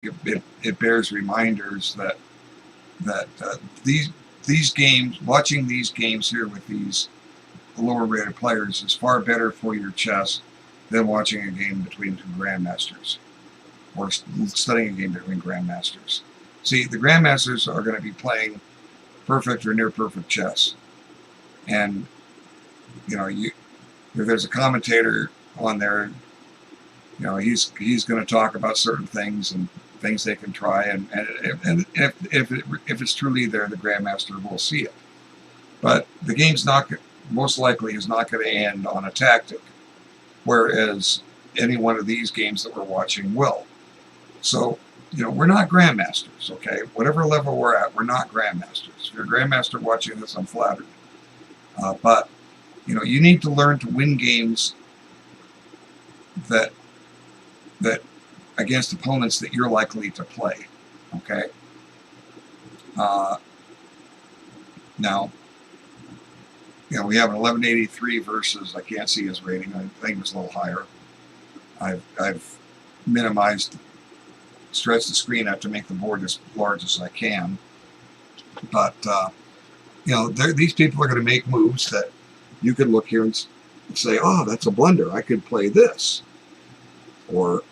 it bears reminders that these games, watching these games here with these lower rated players is far better for your chess than watching a game between two grandmasters or studying a game between grandmasters. See, the grandmasters are going to be playing perfect or near perfect chess, and if there's a commentator on there, he's going to talk about certain things and things they can try, and if it's truly there, the grandmaster will see it. But the game's most likely is not going to end on a tactic, whereas any one of these games that we're watching will. So, we're not grandmasters, okay? Whatever level we're at, we're not grandmasters. If you're a grandmaster watching this, I'm flattered. But, you need to learn to win games that against opponents that you're likely to play, okay? Now, we have an 1183 versus, I can't see his rating, I think it was a little higher. I've minimized, stretched the screen out to make the board as large as I can. But, these people are going to make moves that you could look here and say, oh, that's a blunder, I could play this. Or,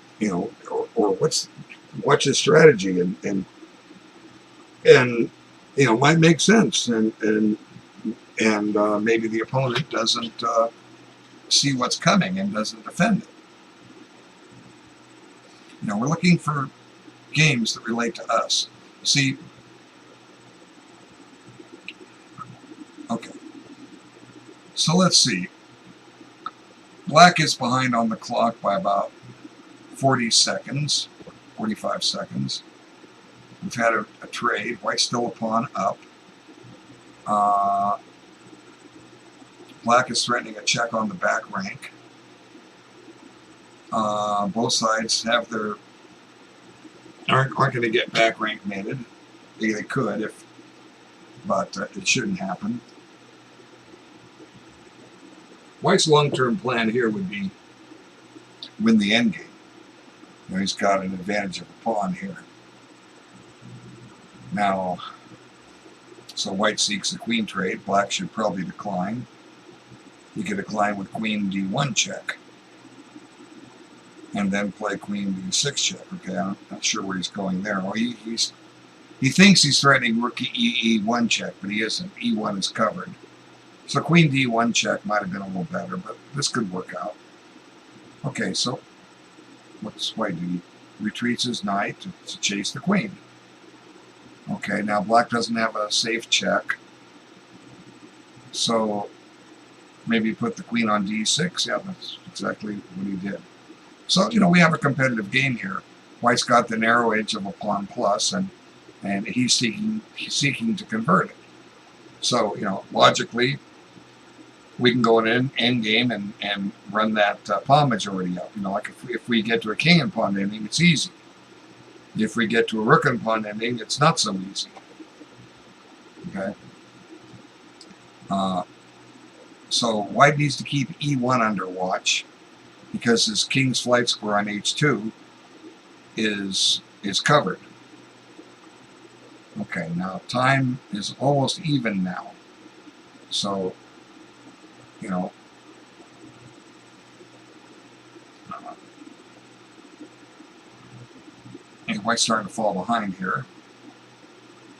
or what's his strategy, and might make sense, and maybe the opponent doesn't see what's coming and doesn't defend it. We're looking for games that relate to us. See, okay, so let's see. Black is behind on the clock by about 40 seconds, 45 seconds. We've had a trade. White's still a pawn up. Black is threatening a check on the back rank. Both sides have aren't going to get back rank mated. They could, but it shouldn't happen. White's long-term plan here would be win the endgame. He's got an advantage of a pawn here. Now, so White seeks a queen trade. Black should probably decline. He could decline with queen d1 check, and then play queen d6 check. Okay, I'm not sure where he's going there. Well, he thinks he's threatening rook e1 check, but he isn't. e1 is covered. So queen d1 check might have been a little better, but this could work out. Okay, so what's White do? He retreats his knight to chase the queen. Okay, now Black doesn't have a safe check, so maybe put the queen on d6. Yeah, that's exactly what he did. So, we have a competitive game here. White's got the narrow edge of a pawn plus, and he's seeking to convert it. So, logically, we can go in an end game and run that pawn majority up. Like if we get to a king and pawn ending, it's easy. If we get to a rook and pawn ending, it's not so easy. Okay. So White needs to keep e1 under watch, because his king's flight square on h2 is covered. Okay, now time is almost even now. So, and White's starting to fall behind here.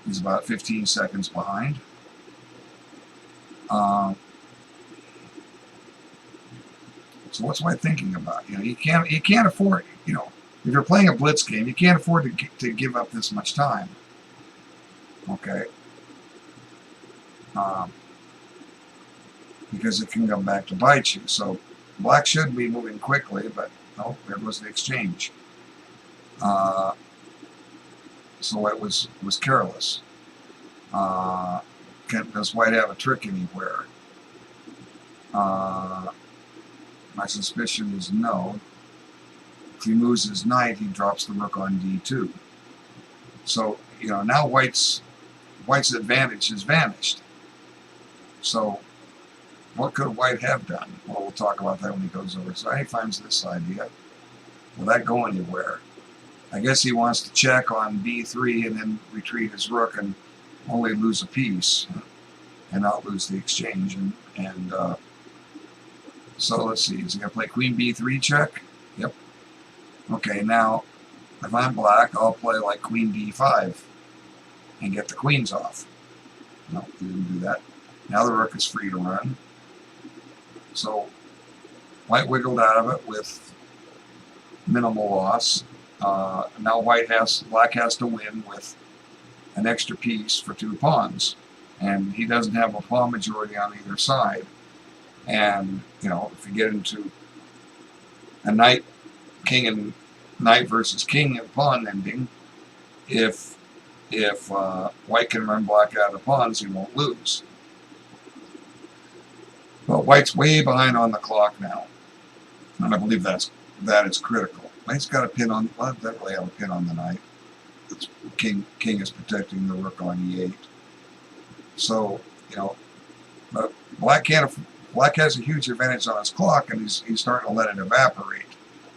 He's about 15 seconds behind. So what's White thinking about? You can't afford, if you're playing a blitz game, you can't afford to give up this much time. Okay. Because it can come back to bite you. So Black should be moving quickly, but no, there was the exchange. So White was careless. Does White have a trick anywhere? My suspicion is no. If he moves his knight, he drops the rook on d2. So, now White's advantage has vanished. So, what could White have done? Well, we'll talk about that when he goes over. So he finds this idea. Will that go anywhere? I guess he wants to check on b3 and then retreat his rook and only lose a piece and not lose the exchange. And so let's see, is he going to play queen b3 check? Yep. Okay, now if I'm black, I'll play like queen d5 and get the queens off. No, he didn't do that. Now the rook is free to run. So white wiggled out of it with minimal loss. Now black has to win with an extra piece for 2 pawns, and he doesn't have a pawn majority on either side. And you know, if you get into a knight versus king and pawn ending, if white can run black out of pawns, he won't lose. But white's way behind on the clock now, and I believe that is critical. Knight's got a pin on. Well, it doesn't really have a pin on the knight. It's king is protecting the rook on e8. So you know, but black has a huge advantage on his clock, and he's starting to let it evaporate.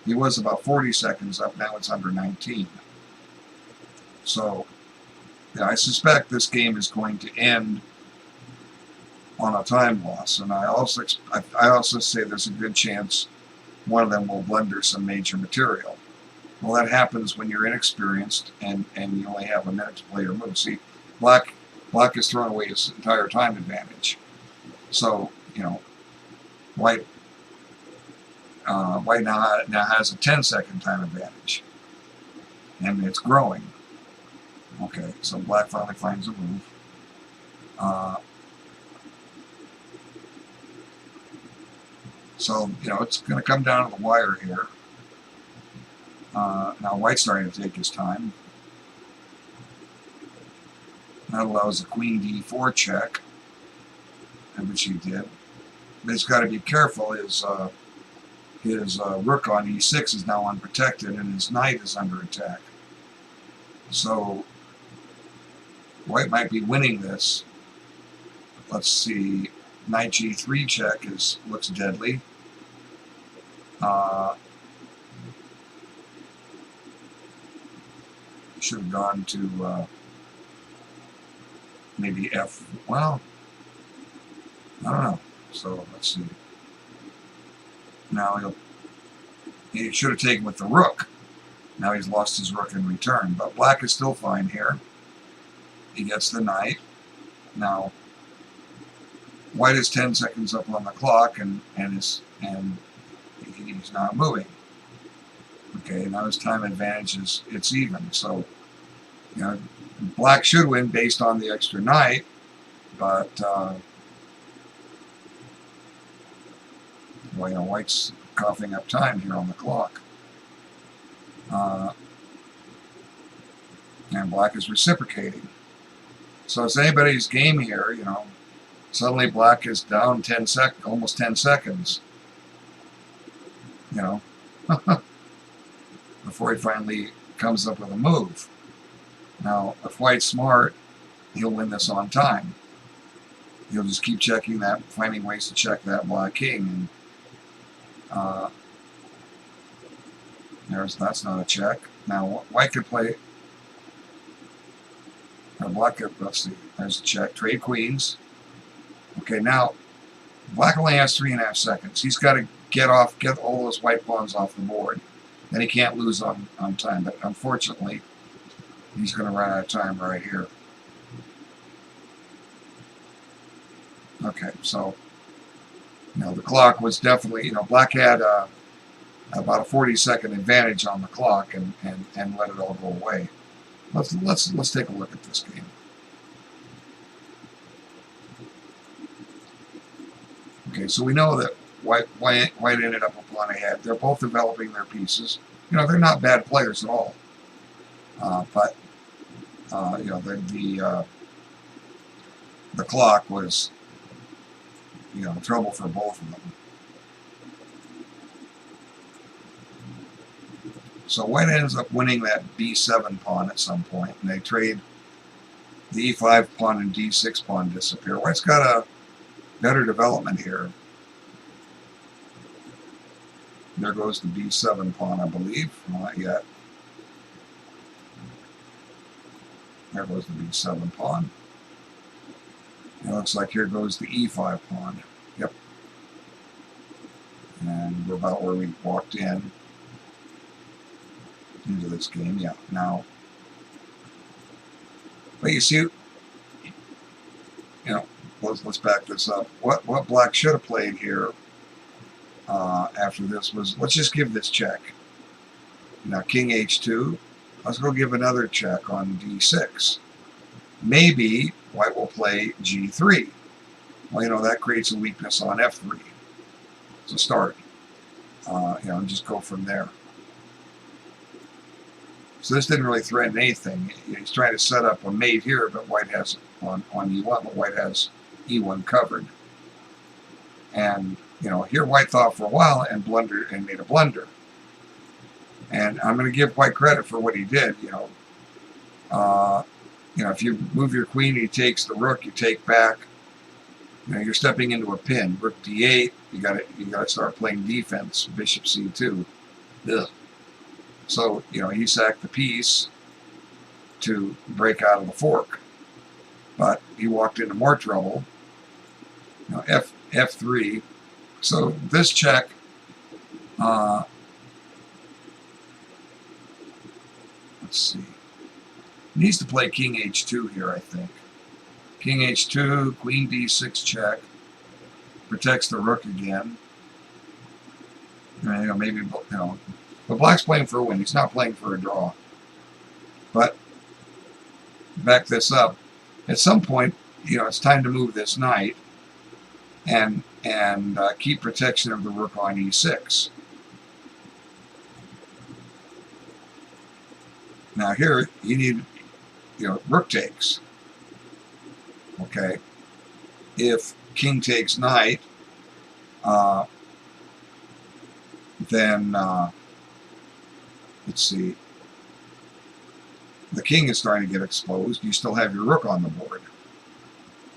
He was about 40 seconds up. Now it's under 19. So yeah, I suspect this game is going to end on a time loss, and I also say there's a good chance one of them will blunder some major material. Well, that happens when you're inexperienced and you only have a minute to play your move. See, black has thrown away his entire time advantage. So you know, white now has a 10-second time advantage, and it's growing. Okay, so black finally finds a move. So, you know, it's going to come down to the wire here. Now white's starting to take his time. That allows a queen d4 check, which he did. But he's got to be careful. His rook on e6 is now unprotected, and his knight is under attack. So white might be winning this. Let's see. Knight g3 check looks deadly. Should have gone to maybe f. Well, I don't know. So let's see. Now he should have taken with the rook. Now he's lost his rook in return. But black is still fine here. He gets the knight. Now white is 10 seconds up on the clock, and he's not moving. Okay, now his time advantage it's even. So you know, black should win based on the extra knight, but well, you know, white's coughing up time here on the clock. And black is reciprocating. So it's anybody's game here, you know. Suddenly black is down almost 10 seconds. You know, before he finally comes up with a move. Now, if white's smart, he'll win this on time. He'll just keep checking that, finding ways to check that black king. And that's not a check. Now, white could play, or black could, let's see, there's a check. Trade queens. Okay, now, black only has 3.5 seconds. He's got to get all those white pawns off the board. Then he can't lose on time. But unfortunately, he's going to run out of time right here. Okay, so, you know, the clock was definitely, you know, black had about a 40-second advantage on the clock and let it all go away. Let's take a look at this game. Okay, so we know that white ended up a pawn ahead. They're both developing their pieces. You know, they're not bad players at all. But you know, the clock was, you know, trouble for both of them. So white ends up winning that b7 pawn at some point, and they trade the e5 pawn and d6 pawn disappear. White's got a better development here. There goes the b7 pawn, I believe. Not yet. There goes the b7 pawn. It looks like here goes the e5 pawn. Yep. And we're about where we walked into this game. Yeah. Now, but you see, you know, let's back this up. What black should have played here after this was, let's just give this check. Now king h2. Let's go give another check on d6. Maybe white will play g3. Well, you know, that creates a weakness on f3. It's a start. You know, and just go from there. So this didn't really threaten anything. He's trying to set up a mate here, but white has on e1, but white has e1 covered. And, you know, here white thought for a while and blundered and made a blunder. And I'm going to give white credit for what he did. You know, if you move your queen, he takes the rook, you take back. You know, you're stepping into a pin. Rook d8. You got to start playing defense. Bishop c2. Ugh. So, you know, he sacked the piece to break out of the fork. But he walked into more trouble. You know, f3. So this check, let's see. He needs to play king h2 here, I think. King h2, queen d6 check. Protects the rook again. And, you know, maybe, you know, but black's playing for a win. He's not playing for a draw. But back this up. At some point, you know, it's time to move this knight and keep protection of the rook on e6. Now here you need, you know, rook takes. Okay. If king takes knight, then let's see. The king is starting to get exposed. You still have your rook on the board.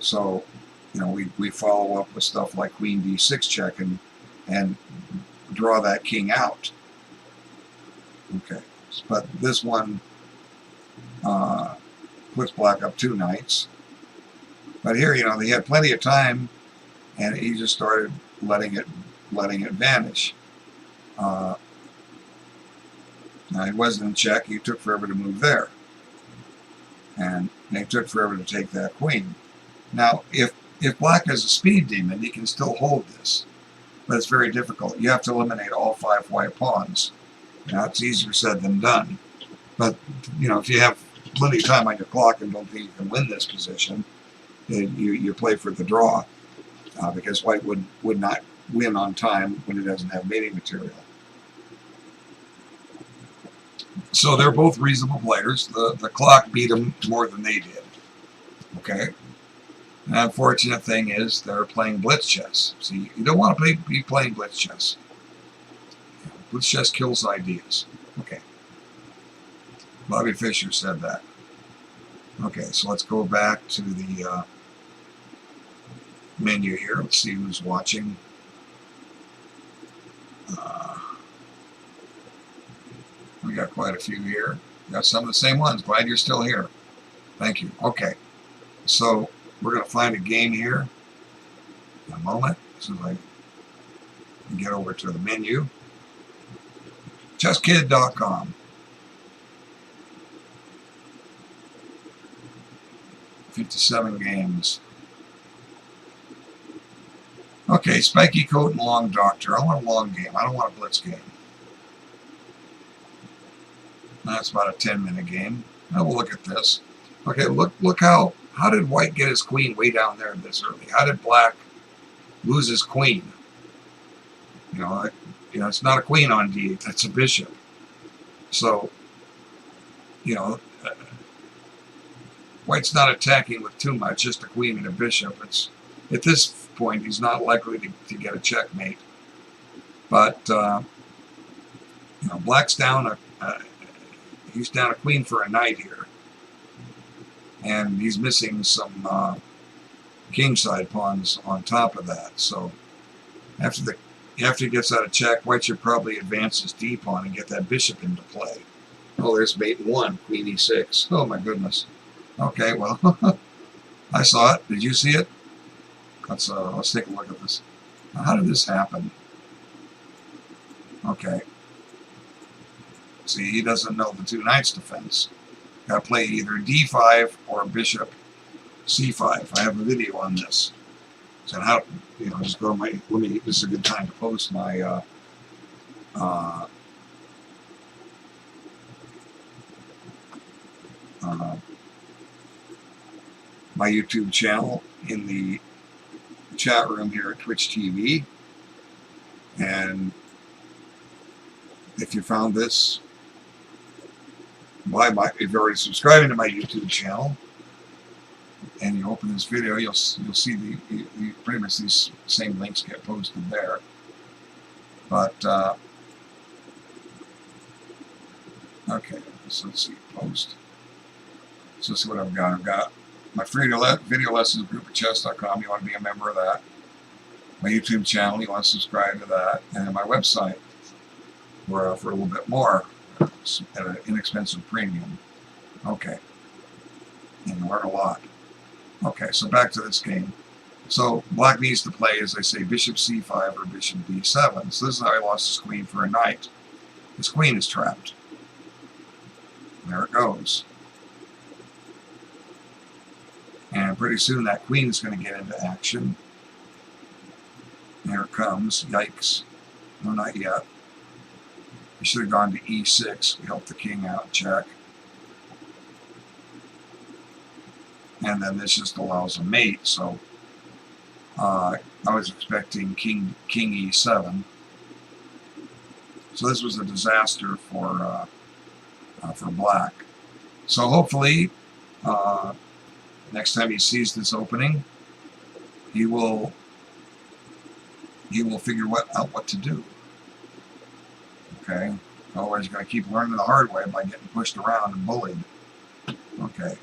So, you know, we follow up with stuff like queen d6 check and draw that king out. Okay. But this one puts black up 2 knights. But here, you know, they had plenty of time, and he just started letting it vanish. Now he wasn't in check. He took forever to move there, and it took forever to take that queen. Now, if black has a speed demon, he can still hold this, but it's very difficult. You have to eliminate all 5 white pawns. Now, it's easier said than done. But, you know, if you have plenty of time on your clock and don't think you can win this position, you play for the draw, because white would not win on time when it doesn't have mating material. So they're both reasonable players. The clock beat them more than they did. Okay? The unfortunate thing is they're playing blitz chess. See, you don't want to be playing blitz chess. Blitz chess kills ideas. Okay. Bobby Fischer said that. Okay, so let's go back to the menu here. Let's see who's watching. We got quite a few here. Got some of the same ones. Glad you're still here. Thank you. Okay, so we're going to find a game here in a moment. So I can get over to the menu. ChessKid.com. 57 games. Okay, Spiky Coat and Long Doctor. I want a long game. I don't want a blitz game. That's about a 10-minute game. Now we'll look at this. Okay, look how did white get his queen way down there this early? How did black lose his queen? You know, it's not a queen on d8. That's a bishop. So, you know, white's not attacking with too much, just a queen and a bishop. It's at this point he's not likely to get a checkmate. But you know, black's down he's down a queen for a knight here, and he's missing some kingside pawns on top of that. So after he gets out of check, white should probably advance his d pawn and get that bishop into play. Oh, there's mate 1, queen e6. Oh my goodness. Okay, well, I saw it. Did you see it? Let's take a look at this. Now, how did this happen? Okay. See, he doesn't know the two knights defense. Got to play either d5 or bishop c5. I have a video on this. So how, just go to my, this is a good time to post my, my YouTube channel in the chat room here at Twitch TV. And if you found this, if you're already subscribing to my YouTube channel, and you open this video, you'll see the pretty much these same links get posted there. But okay, so let's see, post. So let's see what I've got. I've got my free video lessons group at chess.com. You want to be a member of that. My YouTube channel, you want to subscribe to that, and my website, where I offer a little bit more at an inexpensive premium. Okay, and you learn a lot. Okay, so back to this game. So black needs to play, as I say, bishop c5 or bishop d7. So this is how he lost his queen for a knight. His queen is trapped. There it goes. And pretty soon that queen is going to get into action. There it comes. Yikes. No, not yet. He should have gone to e6. We helped the king out. Check. And then this just allows a mate. So I was expecting king e7. So this was a disaster for black. So hopefully next time he sees this opening, he will figure out what to do. Okay. Otherwise, you're going to keep learning the hard way by getting pushed around and bullied. Okay.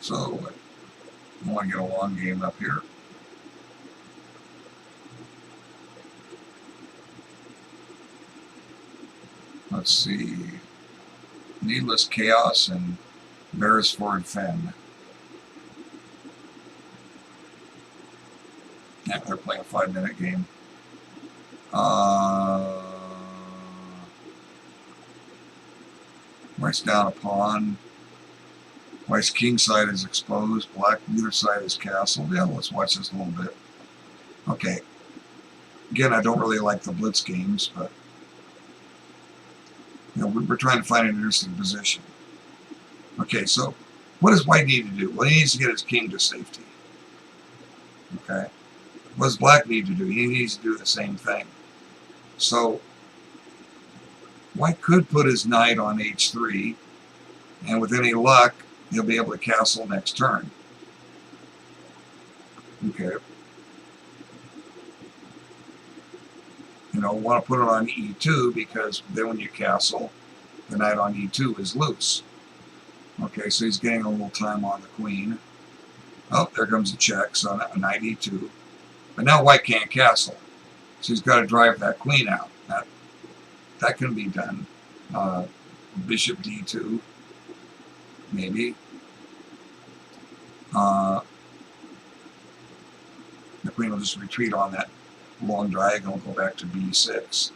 So, I want to get a long game up here. Let's see. Needless Chaos and Beresford Fen. Yeah, they're playing a 5-minute game. White's down a pawn. White's king side is exposed. Black, neither side is castled. Yeah, let's watch this a little bit. Okay. Again, I don't really like the blitz games, but we're trying to find an interesting position. Okay, so what does White need to do? Well, he needs to get his king to safety. Okay. What does Black need to do? He needs to do the same thing. So White could put his knight on h3, and with any luck, he'll be able to castle next turn. Okay. Want to put it on e2 because then when you castle, the knight on e2 is loose. Okay, so he's getting a little time on the queen. Oh, there comes a check, so knight e2. But now White can't castle, so he's got to drive that queen out. That can be done. Bishop d2, maybe. The queen will just retreat on that long diagonal, go back to b6.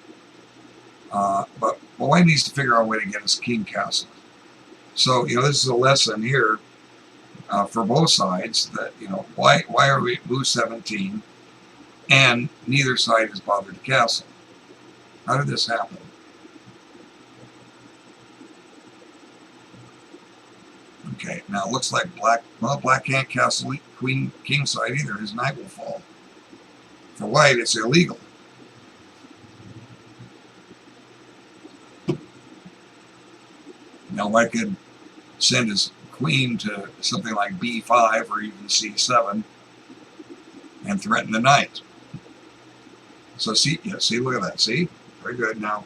But White needs to figure out a way to get his king castled. So, this is a lesson here for both sides that, why are we move 17 and neither side has bothered to castle? How did this happen? Okay, now it looks like Black can't castle king side either. His knight will fall. For White, it's illegal. Now White could send his queen to something like b5 or even c7 and threaten the knight. So see, look at that. See? Very good. Now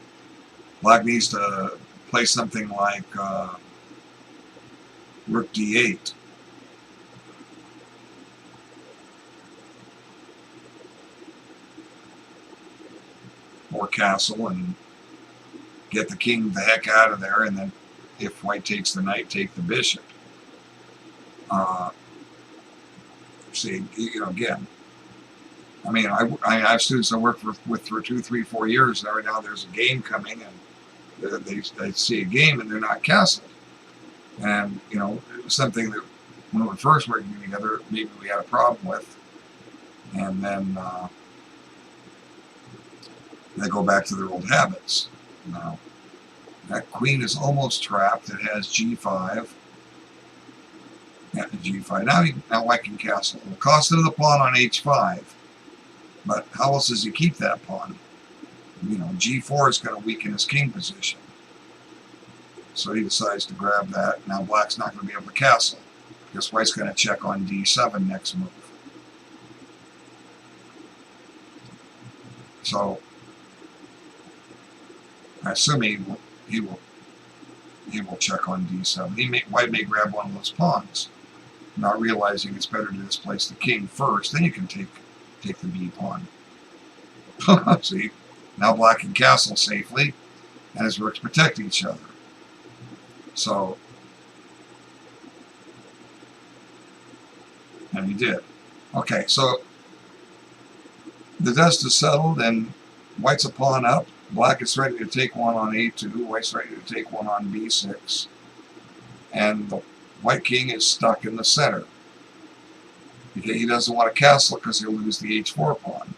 Black needs to play something like rook d8. or castle and get the king the heck out of there, and then if white takes the knight, take the bishop. See, you know, again, I mean, I have students I work with for 2, 3, 4 years, and right now there's a game coming, and they see a game and they're not castled. And, you know, it was something that when we were first working together, maybe we had a problem with. And then they go back to their old habits. Now, that queen is almost trapped. It has g5. And g5. Now white can castle. The cost of the pawn on h5. But how else does he keep that pawn? You know, g4 is going to weaken his king position. So he decides to grab that. Now black's not going to be able to castle, because white's going to check on d7 next move. So I assume he will check on d7. White may grab one of those pawns, not realizing it's better to displace the king first. Then you can take the b pawn. See, now black can castle safely, and his rooks protect each other. So, and he did. Okay, so the dust is settled, and white's a pawn up. Black is ready to take one on a2. White's ready to take one on b6. And the white king is stuck in the center. He doesn't want to castle because he'll lose the h4 pawn.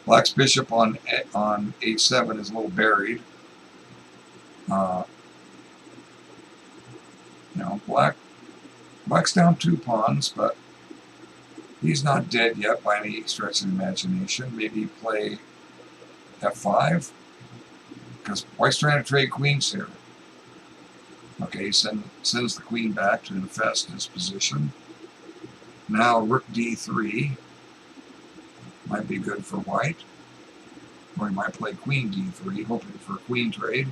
Black's bishop on h7 is a little buried. You know, black's down 2 pawns, but he's not dead yet by any stretch of the imagination. Maybe play f5, because white's trying to trade queens here. Okay, he sends the queen back to infest his position. Now rook d3 might be good for white, or he might play queen d3, hoping for a queen trade.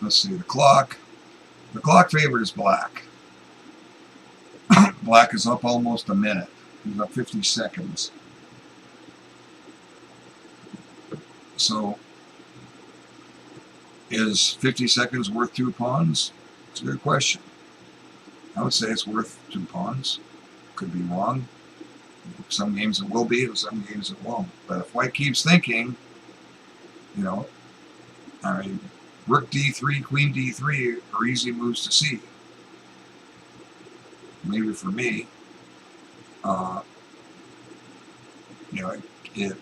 Let's see, the clock. The clock favors black. Black is up almost a minute. He's up 50 seconds. So, is 50 seconds worth 2 pawns? It's a good question. I would say it's worth 2 pawns. Could be wrong. Some games it will be, and some games it won't. But if white keeps thinking, you know, I mean, rook d3, queen d3 are easy moves to see. Maybe for me, you know, it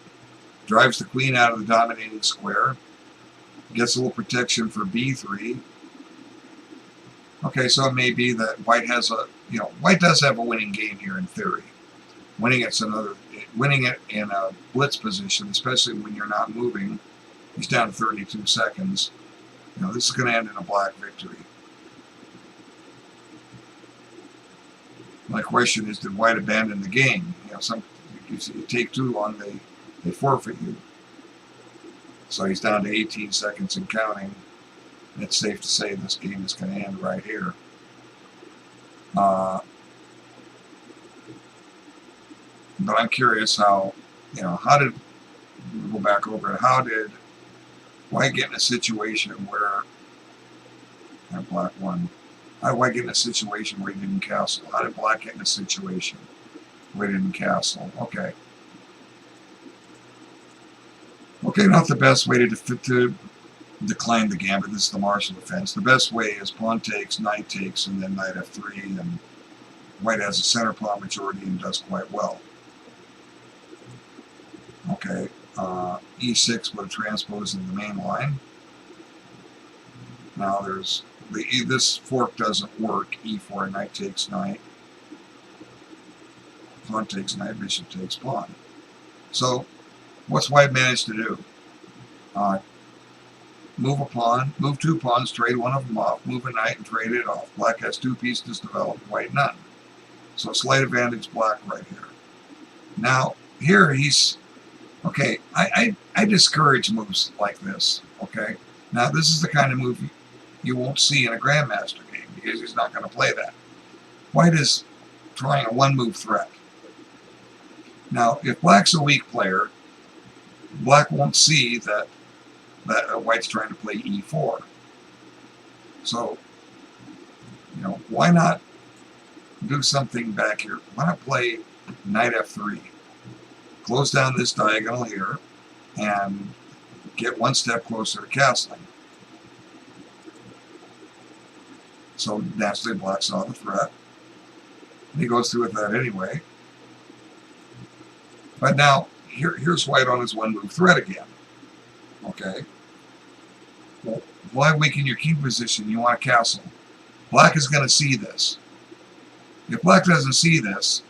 drives the queen out of the dominating square, gets a little protection for b3. Okay, so it may be that white has a, you know, white does have a winning game here in theory. Winning it in a blitz position, especially when you're not moving. He's down to 32 seconds. You know, this is going to end in a black victory. My question is, did white abandon the game? You know, if you take too long, they forfeit you. So he's down to 18 seconds and counting. It's safe to say this game is going to end right here. But I'm curious how, you know, how did, we'll go back over it, how did white get in a situation where, black won. How did white get in a situation where he didn't castle? How did black get in a situation where he didn't castle? Okay. Okay, not the best way to decline the gambit. This is the martial defense. The best way is pawn takes, knight takes, and then knight f3, and white has a center pawn majority and does quite well. Okay, e6 would have transposed in the main line. Now there's this fork doesn't work. e4, knight takes knight. Pawn takes knight, bishop takes pawn. So, what's white managed to do? Move a pawn, move 2 pawns, trade one of them off, move a knight and trade it off. Black has 2 pieces developed, white none. So slight advantage black right here. Now, here he's Okay, I discourage moves like this. Okay, now this is the kind of move you won't see in a grandmaster game because he's not going to play that. White is trying a one-move threat. Now, if black's a weak player, black won't see that white's trying to play e4. So, why not do something back here? Why not play knight f3? Close down this diagonal here and get one step closer to castling. So naturally black saw the threat. And he goes through with that anyway. But now, here's white on his one-move threat again. Okay. Well, why weaken your king position? You want a castle. Black is going to see this. If black doesn't see this,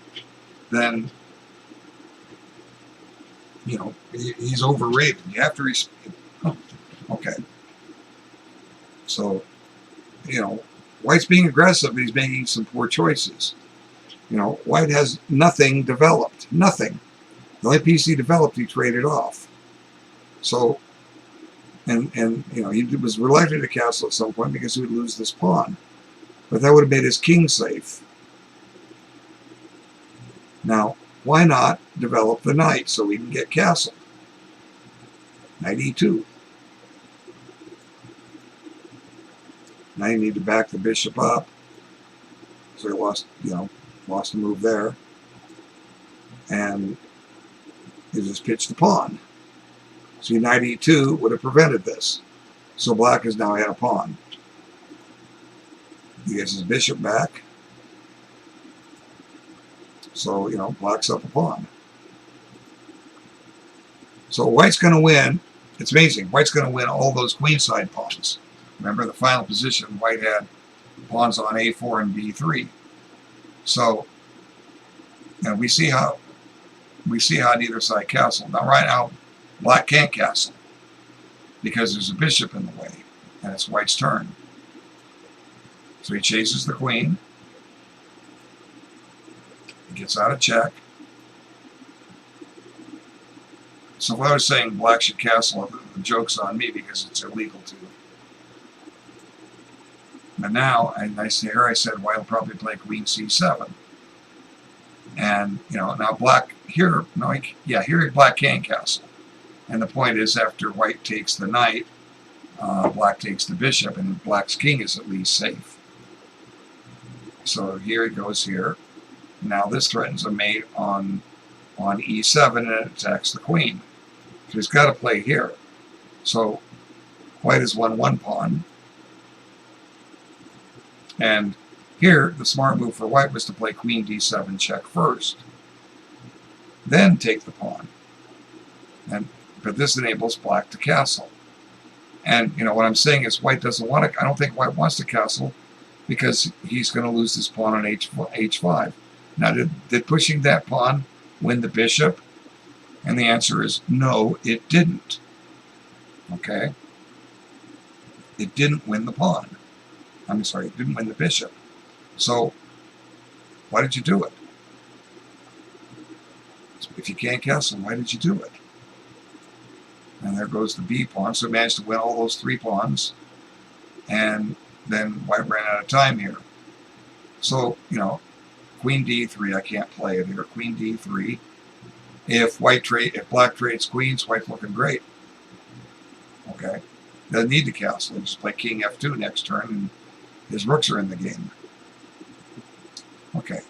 then, he's overrated. You have to respect. Okay. So, white's being aggressive, but he's making some poor choices. White has nothing developed. Nothing. The only piece he developed, he traded off. So, and he was reluctant to castle at some point because he would lose this pawn. But that would have made his king safe. Now, why not develop the knight so we can get castled? Knight e2. Now you need to back the bishop up. So he lost a move there. And he just pitched the pawn. So knight e2 would have prevented this. So black has now had a pawn. He gets his bishop back. So, black's up a pawn. So white's going to win. It's amazing. White's going to win all those queenside pawns. Remember, the final position, white had pawns on a4 and b3. So, we see how neither side castled. Now, right now, black can't castle because there's a bishop in the way, and it's white's turn. So he chases the queen. He gets out of check. So if I was saying black should castle, the joke's on me because it's illegal to. But now, I said white will probably play queen c7. And, now black here, here black can castle. And the point is, after white takes the knight, black takes the bishop, and black's king is at least safe. So here he goes here. Now this threatens a mate on e7, and it attacks the queen. So he's got to play here. So white has won one pawn. And here, the smart move for white was to play queen d7 check first. Then take the pawn. But this enables black to castle. And, what I'm saying is white doesn't want to, I don't think white wants to castle because he's going to lose this pawn on h5. Now, did pushing that pawn win the bishop? And the answer is no, it didn't. Okay? It didn't win the pawn. I'm sorry, it didn't win the bishop. So, why did you do it? If you can't castle, why did you do it? And there goes the b pawn. So it managed to win all those three pawns. And then white ran out of time here. So, queen d3, I can't play it here. Queen d3. If black trades queens, white's looking great. Okay. Doesn't need to castle. He just play king f2 next turn, and his rooks are in the game. Okay.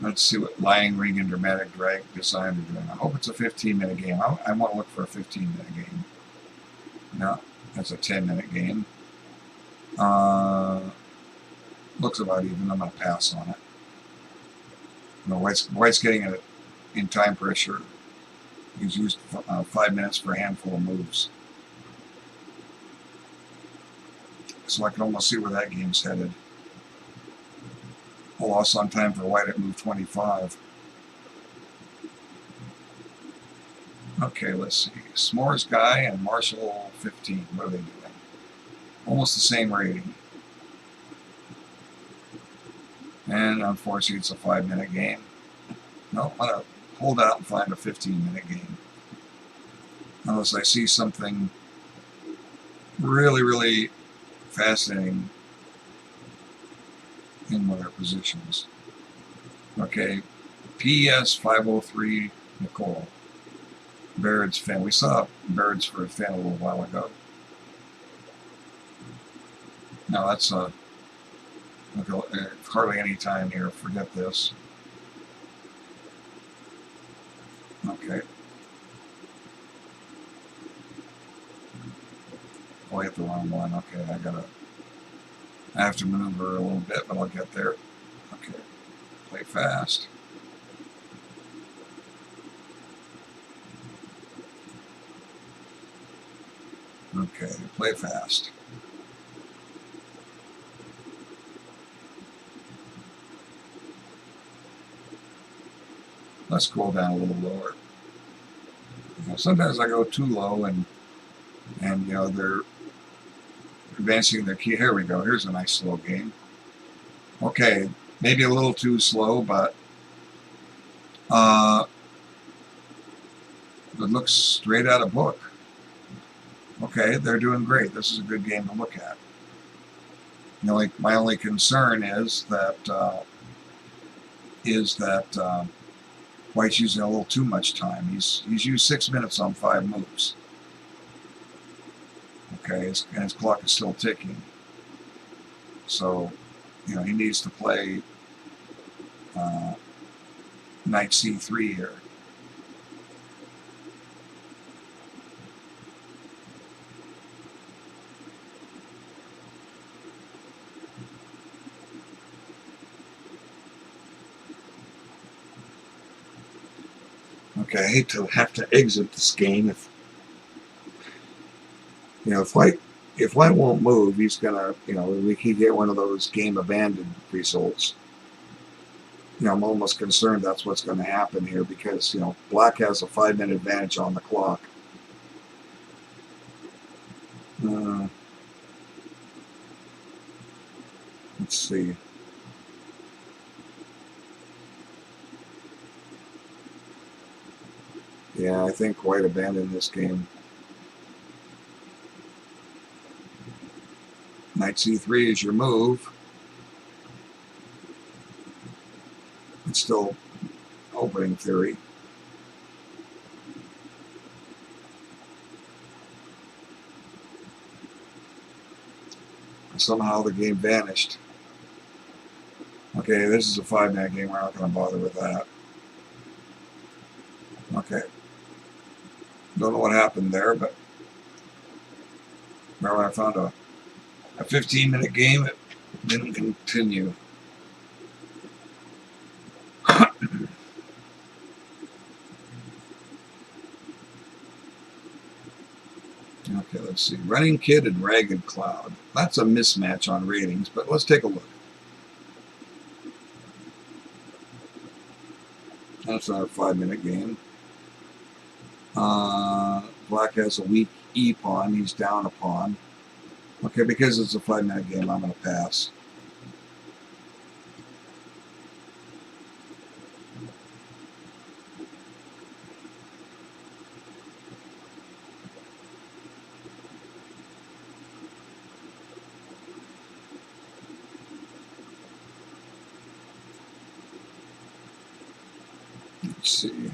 Let's see what Lying Ring and Dramatic Drag Design are doing. I hope it's a 15-minute game. I want to look for a 15-minute game. No, that's a 10-minute game. Looks about even. I'm going to pass on it. White's getting it in time pressure. He's used 5 minutes for a handful of moves. So I can almost see where that game's headed. A loss on time for white at move 25. Okay, let's see. S'mores Guy and Marshall 15. What are they doing? Almost the same rating. And unfortunately, it's a 5-minute game. No, I'm going to hold out and find a 15-minute game. Unless I see something really, really fascinating in one of their positions. Okay, PS 503 Nicole. Baird's Fin. We saw Baird's for a Fin a little while ago. Now that's hardly any time here. Forget this. Okay. Oh, I hit the wrong one. Okay, I have to maneuver a little bit, but I'll get there. Okay. Play fast. Okay, play fast. Let's scroll down a little lower. Sometimes I go too low, and they're advancing their key. Here we go. Here's a nice slow game. Okay, maybe a little too slow, but it looks straight out of book. Okay, they're doing great. This is a good game to look at. My only concern is that White's using a little too much time. He's used 6 minutes on 5 moves. Okay, and his clock is still ticking. So, he needs to play Knight C3 here. Okay, I hate to have to exit this game if White won't move, he's gonna we could get one of those game abandoned results. I'm almost concerned that's what's going to happen here because Black has a 5-minute advantage on the clock. Let's see. Yeah, I think White abandoned this game. Knight C3 is your move. It's still opening theory. Somehow the game vanished. Okay, this is a 5-minute game. We're not going to bother with that. Okay. Don't know what happened there, but remember I found a 15-minute game. It didn't continue. Okay, let's see. Running Kid and Ragged Cloud. That's a mismatch on ratings, but let's take a look. That's our 5-minute game. Black has a weak E pawn. He's down a pawn. Okay, because it's a 5-minute game, I'm going to pass. Let's see.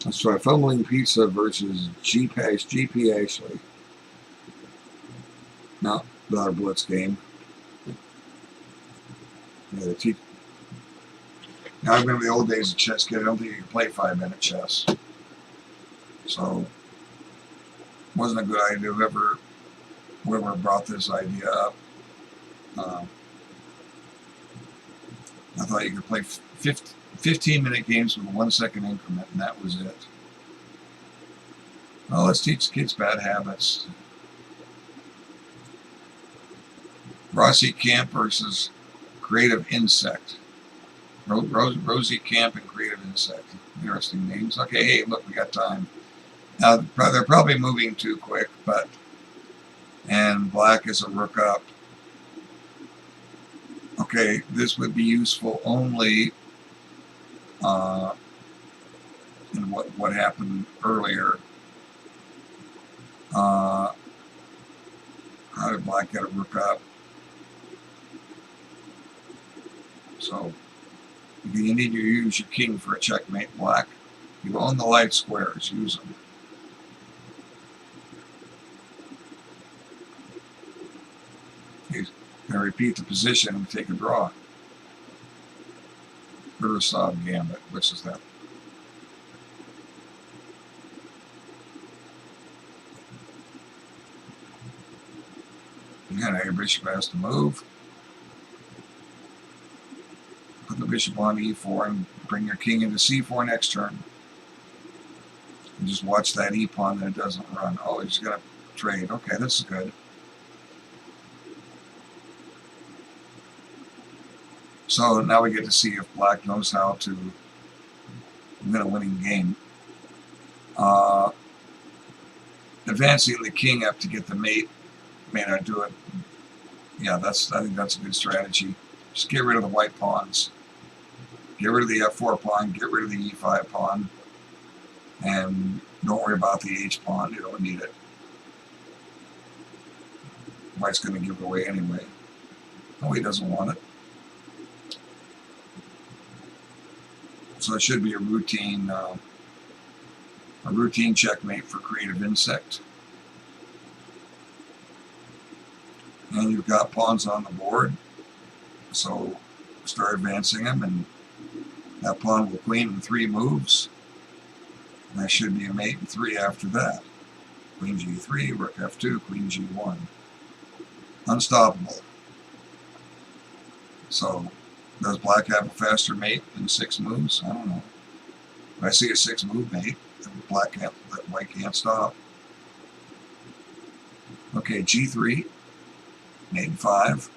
Let's try Fumbling Pizza versus GP Ashley. No, another blitz game. Yeah, now I remember the old days of ChessKid. I don't think you could play 5-minute chess. So, wasn't a good idea. Whoever brought this idea up. I thought you could play 15-minute games with a 1-second increment, and that was it. Well, let's teach kids bad habits. Rossi Camp versus Creative Insect. Rosie Camp and Creative Insect. Interesting names. Okay, hey, look, we got time. Now, they're probably moving too quick, but... And black is a rook up. Okay, this would be useful only in what happened earlier. How did black get a rook up? So you need to use your king for a checkmate, black. You own the light squares, use them. He's going to repeat the position and take a draw. Kurosawa Gambit, which is that? Again, your bishop has to move. Put the bishop on e4 and bring your king into c4 next turn. And just watch that e pawn that it doesn't run. Oh, he's going to trade. Okay, this is good. So now we get to see if black knows how to win a winning game. Advancing the king up to get the mate may not do it. Yeah, I think that's a good strategy. Just get rid of the white pawns. Get rid of the f4 pawn, get rid of the e5 pawn, and don't worry about the h pawn. You don't need it. White's going to give it away anyway. No, he doesn't want it. So it should be a routine checkmate for Creative Insect. And you've got pawns on the board, so start advancing them, and that pawn will queen in 3 moves. And that should be a mate in 3 after that. Queen g3, rook f2, queen g1. Unstoppable. So, does black have a faster mate in 6 moves? I don't know. If I see a 6-move mate, that white can't stop. Okay, g3, mate in 5.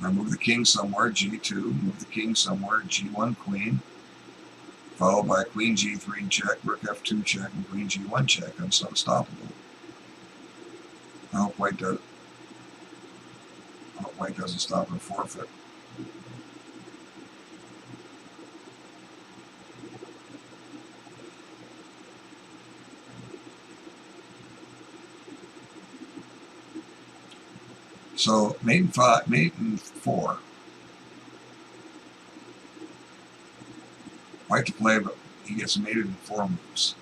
Now move the king somewhere, g2, move the king somewhere, g1 queen, followed by queen g3 check, rook f2 check, and queen g1 check. That's unstoppable. I hope white doesn't stop and forfeit. So mate in 4. White to play, but he gets mated in 4 moves.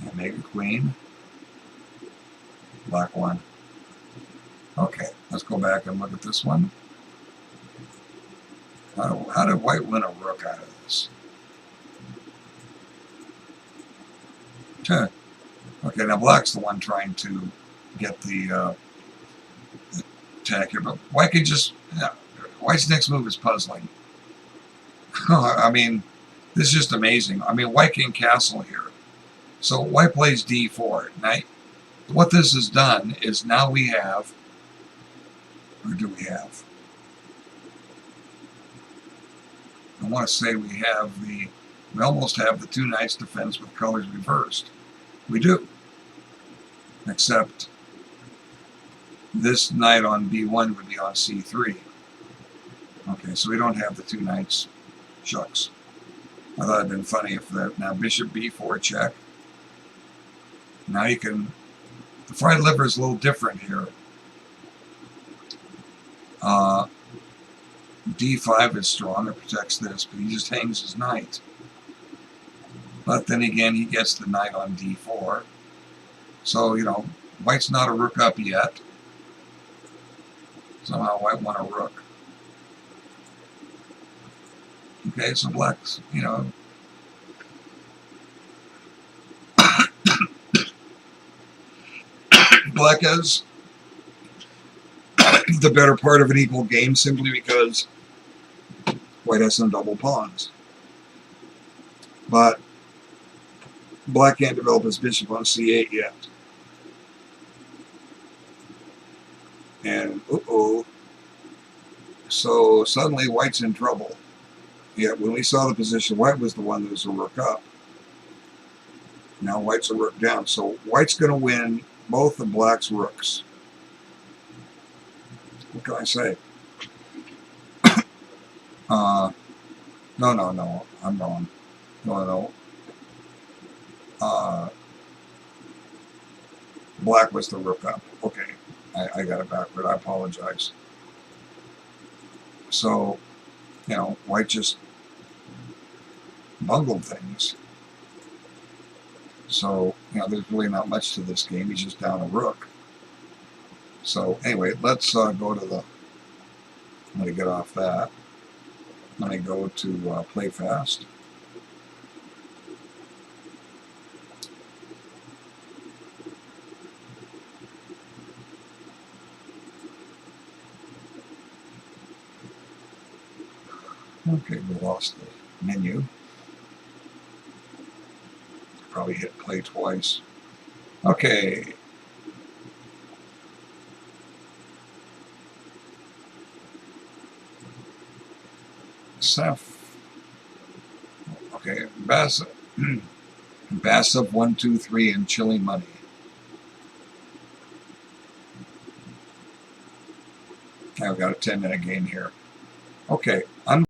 And make a queen. Black 1. Okay, let's go back and look at this one. How did white win a rook out of this? Okay, now black's the one trying to get the attack here, but white can just... White's next move is puzzling. I mean, this is just amazing. I mean, white can castle here. So white plays d4. Now, what this has done is now we have... Or do we have? I want to say we almost have the 2 knights defense with colors reversed. We do. Except this knight on b1 would be on c3. Okay, so we don't have the 2 knights. Shucks. I thought it'd been funny if that. Now bishop b4 check. Now you can... The fried liver is a little different here. d5 is strong, it protects this, but he just hangs his knight. But then again, he gets the knight on d4. So, you know, white's not a rook up yet. Somehow white won a rook. Okay, so black's, you know, Black has the better part of an equal game simply because white has some double pawns. But black can't develop his bishop on c8 yet. And, so suddenly white's in trouble. Yet when we saw the position, white was the one that was a rook up. Now white's a rook down. So white's going to win both of black's rooks. What can I say? No, I'm wrong. No. Black was the rook up. Okay, I got it backward. I apologize. So, white just bungled things. So, there's really not much to this game. He's just down a rook. So, anyway, let's go to the... I'm going to get off that. Let me go to play fast. Okay, we lost the menu. Probably hit play twice. Okay. Okay, Bassov 1, 2, 3 and Chili Money. I've got a 10-minute game here. Okay, I'm